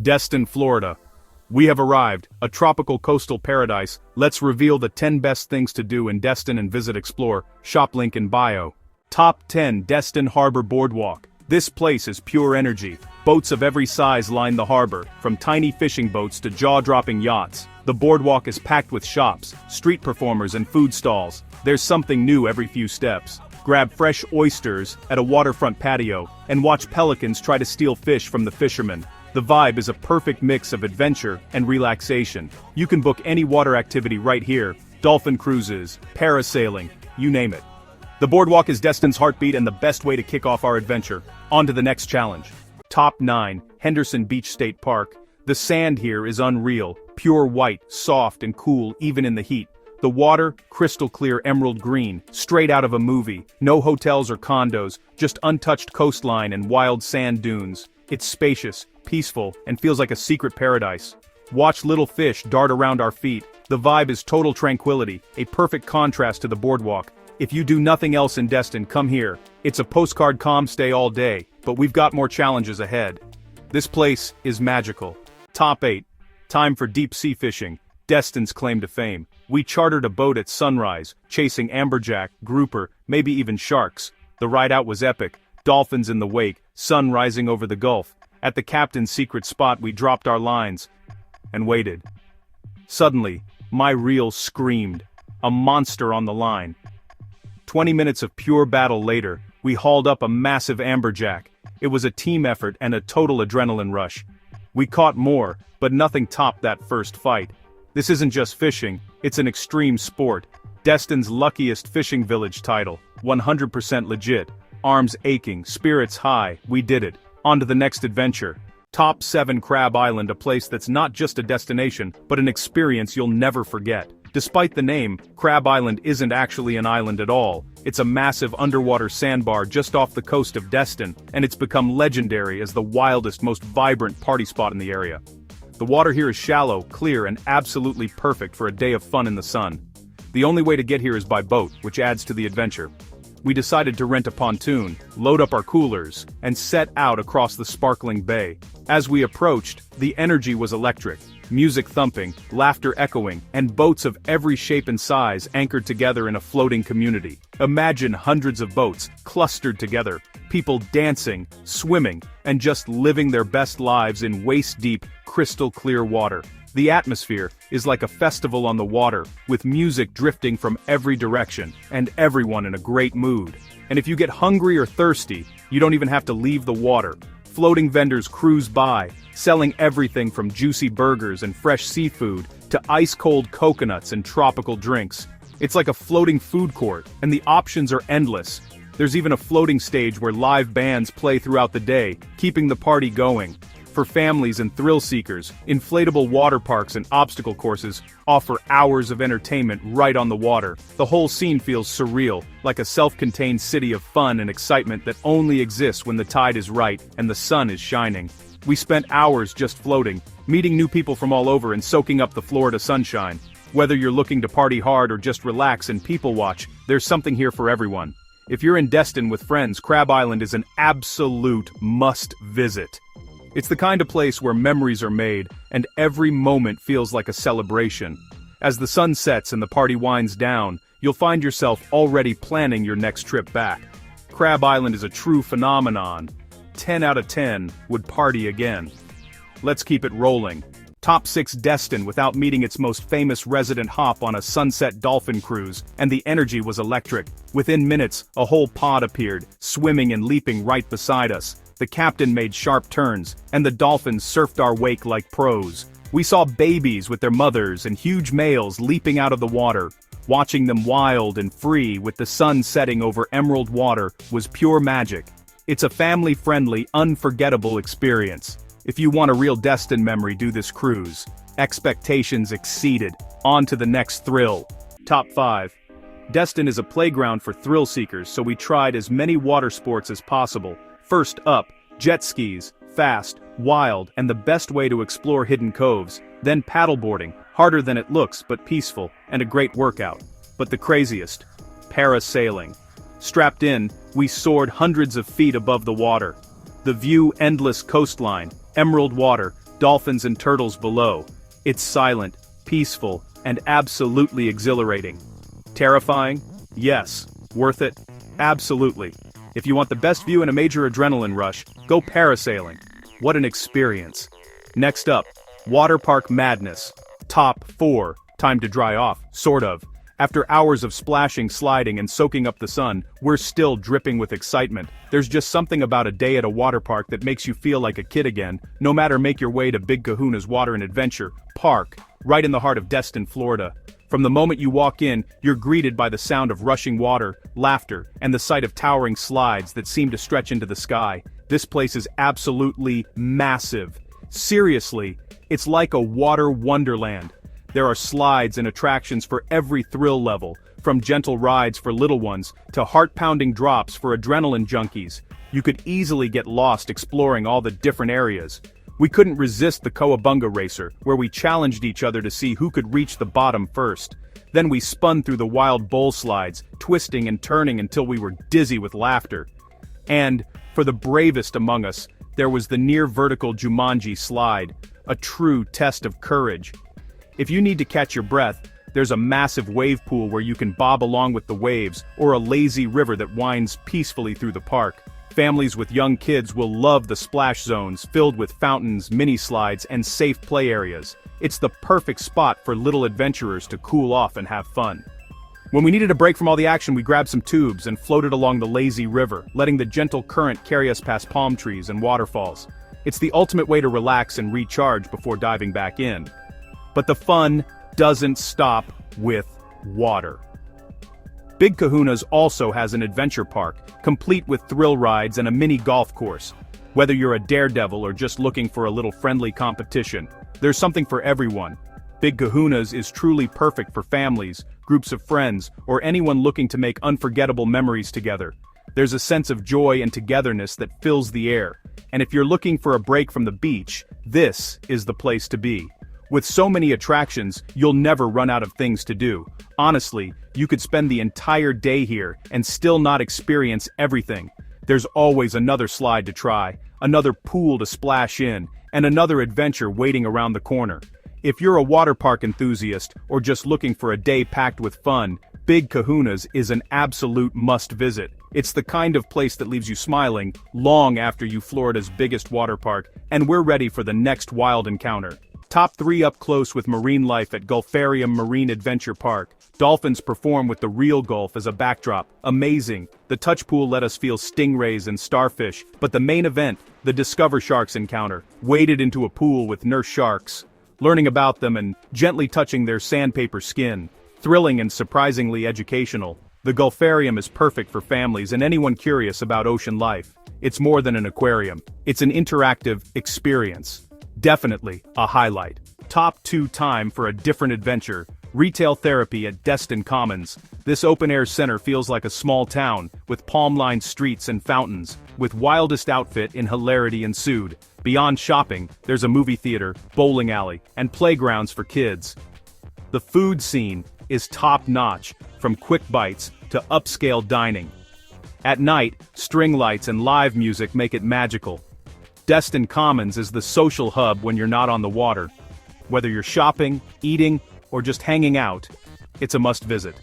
Destin, Florida. We have arrived, a tropical coastal paradise. Let's reveal the 10 best things to do in Destin and visit explore. Shop link in bio. Top 10 Destin Harbor Boardwalk. This place is pure energy. Boats of every size line the harbor, from tiny fishing boats to jaw-dropping yachts. The boardwalk is packed with shops, street performers and food stalls. There's something new every few steps. Grab fresh oysters at a waterfront patio, and watch pelicans try to steal fish from the fishermen. The vibe is a perfect mix of adventure and relaxation. You can book any water activity right here. Dolphin Cruises, parasailing, you name it. The boardwalk is Destin's heartbeat and the best way to kick off our adventure. On to the next challenge. Top 9, Henderson Beach State Park. The sand here is unreal, pure white, soft and cool even in the heat. The water, crystal clear emerald green, straight out of a movie. No hotels or condos, just untouched coastline and wild sand dunes. It's spacious, peaceful, and feels like a secret paradise. Watch little fish dart around our feet. The vibe is total tranquility, a perfect contrast to the boardwalk. If you do nothing else in Destin, come here. It's a postcard calm stay all day, but we've got more challenges ahead. This place is magical. Top 8. Time for deep sea fishing. Destin's claim to fame. We chartered a boat at sunrise, chasing amberjack, grouper, maybe even sharks. The ride out was epic. Dolphins in the wake, sun rising over the Gulf. At the captain's secret spot we dropped our lines and waited. Suddenly, my reel screamed. A monster on the line. 20 minutes of pure battle later, we hauled up a massive amberjack. It was a team effort and a total adrenaline rush. We caught more, but nothing topped that first fight. This isn't just fishing, it's an extreme sport. Destin's luckiest fishing village title, 100% legit. Arms aching, spirits high, we did it. On to the next adventure. Top 7 Crab Island, a place that's not just a destination, but an experience you'll never forget. Despite the name, Crab Island isn't actually an island at all. It's a massive underwater sandbar just off the coast of Destin, and it's become legendary as the wildest, most vibrant party spot in the area. The water here is shallow, clear, and absolutely perfect for a day of fun in the sun. The only way to get here is by boat, which adds to the adventure. We decided to rent a pontoon, load up our coolers, and set out across the sparkling bay. As we approached, the energy was electric. Music thumping, laughter echoing, and boats of every shape and size anchored together in a floating community. Imagine hundreds of boats clustered together, people dancing, swimming, and just living their best lives in waist-deep, crystal-clear water. The atmosphere is like a festival on the water, with music drifting from every direction, and everyone in a great mood. And if you get hungry or thirsty, you don't even have to leave the water. Floating vendors cruise by, selling everything from juicy burgers and fresh seafood to ice-cold coconuts and tropical drinks. It's like a floating food court, and the options are endless. There's even a floating stage where live bands play throughout the day, keeping the party going. For families and thrill seekers, inflatable water parks and obstacle courses offer hours of entertainment right on the water. The whole scene feels surreal, like a self-contained city of fun and excitement that only exists when the tide is right and the sun is shining. We spent hours just floating, meeting new people from all over and soaking up the Florida sunshine. Whether you're looking to party hard or just relax and people watch, there's something here for everyone. If you're in Destin with friends, Crab Island is an absolute must-visit. It's the kind of place where memories are made, and every moment feels like a celebration. As the sun sets and the party winds down, you'll find yourself already planning your next trip back. Crab Island is a true phenomenon. 10 out of 10 would party again. Let's keep it rolling. Top 6 Destin without meeting its most famous resident hop on a sunset Dolphin Cruise, and the energy was electric. Within minutes, a whole pod appeared, swimming and leaping right beside us. The captain made sharp turns, and the dolphins surfed our wake like pros. We saw babies with their mothers and huge males leaping out of the water. Watching them wild and free with the sun setting over emerald water was pure magic. It's a family-friendly, unforgettable experience. If you want a real Destin memory, do this cruise. Expectations exceeded. On to the next thrill. Top 5. Destin is a playground for thrill seekers, so we tried as many water sports as possible. First up, jet skis, fast, wild, and the best way to explore hidden coves. Then paddleboarding, harder than it looks but peaceful, and a great workout. But the craziest, parasailing. Strapped in, we soared hundreds of feet above the water. The view endless coastline, emerald water, dolphins and turtles below. It's silent, peaceful, and absolutely exhilarating. Terrifying? Yes. Worth it? Absolutely. If you want the best view and a major adrenaline rush, go parasailing. What an experience. Next up, Waterpark Madness. Top 4. Time to dry off, sort of. After hours of splashing, sliding, and soaking up the sun, we're still dripping with excitement. There's just something about a day at a water park that makes you feel like a kid again, no matter. Make your way to Big Kahuna's Water and Adventure Park, right in the heart of Destin, Florida. From the moment you walk in, you're greeted by the sound of rushing water, laughter, and the sight of towering slides that seem to stretch into the sky. This place is absolutely massive. Seriously, it's like a water wonderland. There are slides and attractions for every thrill level, from gentle rides for little ones to heart-pounding drops for adrenaline junkies. You could easily get lost exploring all the different areas. We couldn't resist the Cowabunga Racer, where we challenged each other to see who could reach the bottom first. Then we spun through the wild bowl slides, twisting and turning until we were dizzy with laughter. And, for the bravest among us, there was the near-vertical Jumanji slide, a true test of courage. If you need to catch your breath, there's a massive wave pool where you can bob along with the waves, or a lazy river that winds peacefully through the park. Families with young kids will love the splash zones filled with fountains, mini-slides, and safe play areas. It's the perfect spot for little adventurers to cool off and have fun. When we needed a break from all the action, we grabbed some tubes and floated along the lazy river, letting the gentle current carry us past palm trees and waterfalls. It's the ultimate way to relax and recharge before diving back in. But the fun doesn't stop with water. Big Kahuna's also has an adventure park, complete with thrill rides and a mini golf course. Whether you're a daredevil or just looking for a little friendly competition, there's something for everyone. Big Kahuna's is truly perfect for families, groups of friends, or anyone looking to make unforgettable memories together. There's a sense of joy and togetherness that fills the air, and if you're looking for a break from the beach, this is the place to be. With so many attractions, you'll never run out of things to do. Honestly, you could spend the entire day here and still not experience everything. There's always another slide to try, another pool to splash in, and another adventure waiting around the corner. If you're a water park enthusiast or just looking for a day packed with fun, Big Kahuna's is an absolute must-visit. It's the kind of place that leaves you smiling long after you've Florida's biggest water park, and we're ready for the next wild encounter. Top 3 up close with marine life at Gulfarium Marine Adventure Park. Dolphins perform with the real Gulf as a backdrop. Amazing. The touch pool let us feel stingrays and starfish, but the main event, the Discover Sharks encounter, waded into a pool with nurse sharks, learning about them and gently touching their sandpaper skin. Thrilling and surprisingly educational. The Gulfarium is perfect for families and anyone curious about ocean life. It's more than an aquarium. It's an interactive experience. Definitely a highlight. Top 2 time for a different adventure. Retail therapy at Destin Commons. This open-air center feels like a small town, with palm-lined streets and fountains, with wildest outfit in hilarity ensued. Beyond shopping, there's a movie theater, bowling alley, and playgrounds for kids. The food scene is top-notch, from quick bites to upscale dining. At night, string lights and live music make it magical. Destin Commons is the social hub when you're not on the water. Whether you're shopping, eating, or just hanging out, it's a must-visit.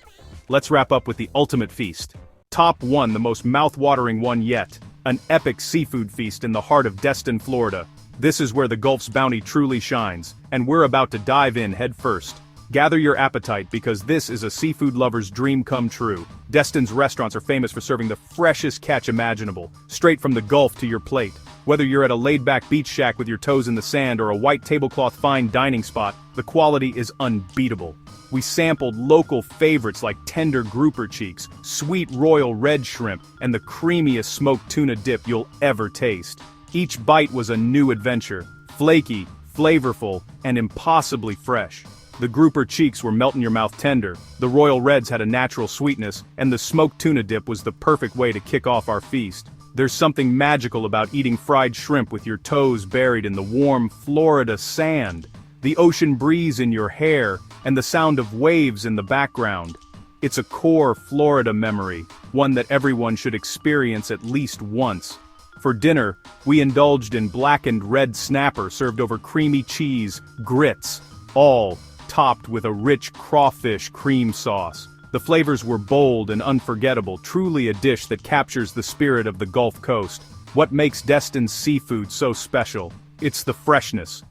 Let's wrap up with the ultimate feast. Top 1, the most mouth-watering one yet. An epic seafood feast in the heart of Destin, Florida. This is where the Gulf's bounty truly shines, and we're about to dive in head first. Gather your appetite because this is a seafood lover's dream come true. Destin's restaurants are famous for serving the freshest catch imaginable, straight from the Gulf to your plate. Whether you're at a laid-back beach shack with your toes in the sand or a white tablecloth fine dining spot, the quality is unbeatable. We sampled local favorites like tender grouper cheeks, sweet royal red shrimp, and the creamiest smoked tuna dip you'll ever taste. Each bite was a new adventure, flaky, flavorful, and impossibly fresh. The grouper cheeks were melt-in-your-mouth tender, the royal reds had a natural sweetness, and the smoked tuna dip was the perfect way to kick off our feast. There's something magical about eating fried shrimp with your toes buried in the warm Florida sand, the ocean breeze in your hair, and the sound of waves in the background. It's a core Florida memory, one that everyone should experience at least once. For dinner, we indulged in blackened red snapper served over creamy cheese, grits, all topped with a rich crawfish cream sauce. The flavors were bold and unforgettable, truly a dish that captures the spirit of the Gulf Coast. What makes Destin's seafood so special? It's the freshness.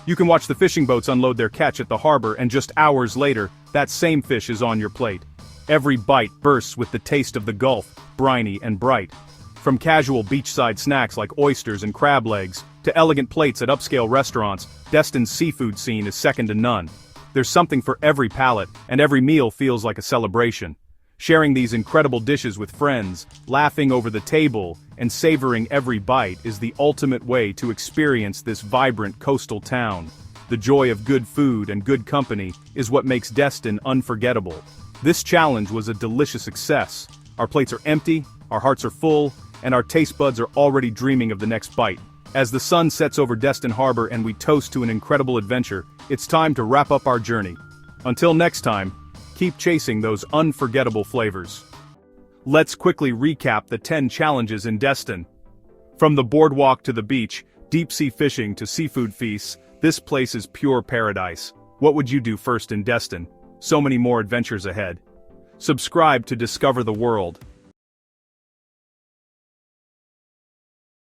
You can watch the fishing boats unload their catch at the harbor, and just hours later, that same fish is on your plate. Every bite bursts with the taste of the Gulf, briny and bright. From casual beachside snacks like oysters and crab legs, to elegant plates at upscale restaurants, Destin's seafood scene is second to none. There's something for every palate, and every meal feels like a celebration. Sharing these incredible dishes with friends, laughing over the table, and savoring every bite is the ultimate way to experience this vibrant coastal town. The joy of good food and good company is what makes Destin unforgettable. This challenge was a delicious success. Our plates are empty, our hearts are full, and our taste buds are already dreaming of the next bite. As the sun sets over Destin Harbor and we toast to an incredible adventure, it's time to wrap up our journey. Until next time, keep chasing those unforgettable flavors. Let's quickly recap the 10 challenges in Destin. From the boardwalk to the beach, deep-sea fishing to seafood feasts, this place is pure paradise. What would you do first in Destin? So many more adventures ahead. Subscribe to discover the world.